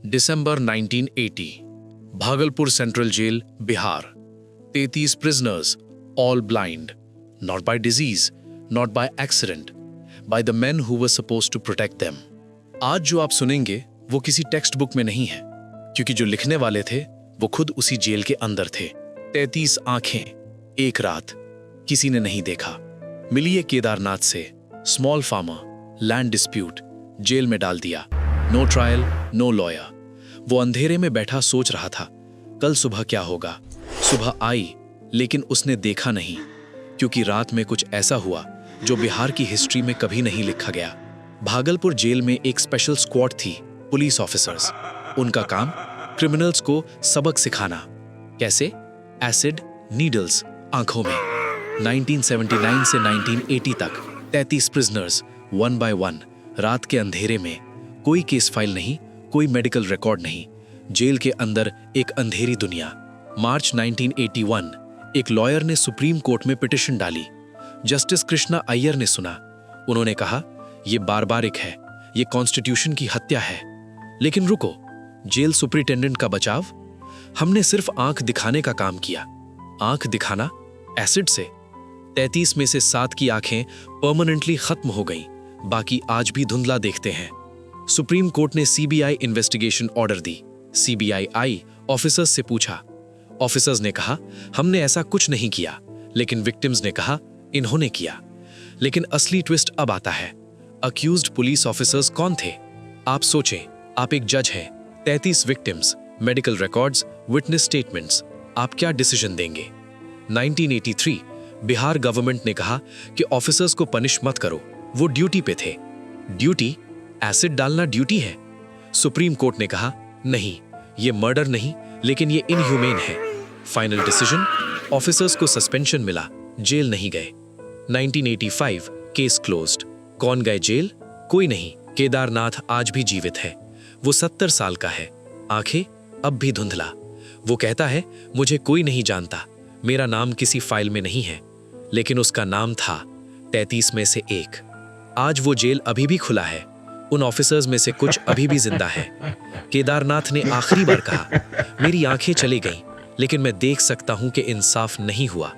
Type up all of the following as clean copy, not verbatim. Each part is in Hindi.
December 1980, Bhagalpur central jail, Bihar. 33 prisoners, all blind, not by disease, not by accident, by the men who were supposed to protect them. आज जो आप सुनेंगे वो किसी टेक्स्ट बुक में नहीं है, क्योंकि जो लिखने वाले थे वो खुद उसी जेल के अंदर थे। 33 आंखें, एक रात, किसी ने नहीं देखा। मिलिए केदारनाथ से, small farmer, land dispute, jail में डाल दिया। No trial, no lawyer. वो अंधेरे में बैठा सोच रहा था, कल सुबह क्या होगा। सुबह आई, लेकिन उसने देखा नहीं, क्योंकि रात में कुछ ऐसा हुआ जो बिहार की हिस्ट्री में कभी नहीं लिखा गया। भागलपुर जेल में एक स्पेशल स्क्वाड थी, पुलिस ऑफिसर्स। उनका काम क्रिमिनल्स को सबक सिखाना। कैसे? एसिड, नीडल्स आंखों में। 1979 से 1980 तक 33 प्रिजनर्स, वन बाय वन, रात के अंधेरे में। कोई केस फाइल नहीं, कोई मेडिकल रिकॉर्ड नहीं, जेल के अंदर एक अंधेरी दुनिया। मार्च 1981, एक लॉयर ने सुप्रीम कोर्ट में पिटिशन डाली। जस्टिस कृष्णा अय्यर ने सुना। उन्होंने कहा, यह बारबारिक है, यह कॉन्स्टिट्यूशन की हत्या है। लेकिन रुको, जेल सुपरिटेंडेंट का बचाव? हमने सिर्फ आंख दिखाने का काम किया। आंख दिखाना? एसिड से? 33 में से 7 की आंखें परमानेंटली खत्म हो गईं, बाकी आज भी धुंधला देखते हैं। सुप्रीम कोर्ट ने सीबीआई इन्वेस्टिगेशन ऑर्डर दी। सीबीआई आई, ऑफिसर्स से पूछा। ऑफिसर्स ने कहा, हमने ऐसा कुछ नहीं किया। लेकिन विक्टिम्स ने कहा, इन्होंने किया। लेकिन असली ट्विस्ट अब आता है। अक्यूज्ड पुलिस ऑफिसर्स कौन थे? आप सोचें, आप एक जज हैं, 33 victims, medical records, witness statements, आप क्या डिसीजन देंगे? 1983, बिहार गवर्नमेंट ने कहा कि ऑफिसर्स को पनिश मत करो, वो ड्यूटी पे थे। ड्यूटी? एसिड डालना ड्यूटी है? सुप्रीम कोर्ट ने कहा, नहीं, ये मर्डर नहीं, लेकिन ये इनह्यूमेन है। फाइनल डिसीजन, ऑफिसर्स को सस्पेंशन मिला, जेल नहीं गए। 1985, केस क्लोज्ड। कौन गए जेल? कोई नहीं। केदारनाथ आज भी जीवित है। वो 70 साल का है, आंखें अब भी धुंधला। वो कहता है, मुझे कोई नहीं जानता, मेरा नाम किसी फाइल में नहीं है। लेकिन उसका नाम था 33 में से एक। आज वो जेल अभी भी खुला है। उन ऑफिसर्स में से कुछ अभी भी जिंदा है। केदारनाथ ने आखिरी बार कहा, मेरी आंखें चली गईं, लेकिन मैं देख सकता हूं कि इंसाफ नहीं हुआ,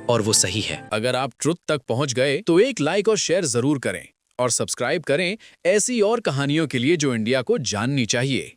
और वो सही है। अगर आप ट्रुथ तक पहुंच गए तो एक लाइक और शेयर जरूर करें और सब्सक्राइब करें ऐसी और कहानियों के लिए जो इंडिया को जाननी चाहिए।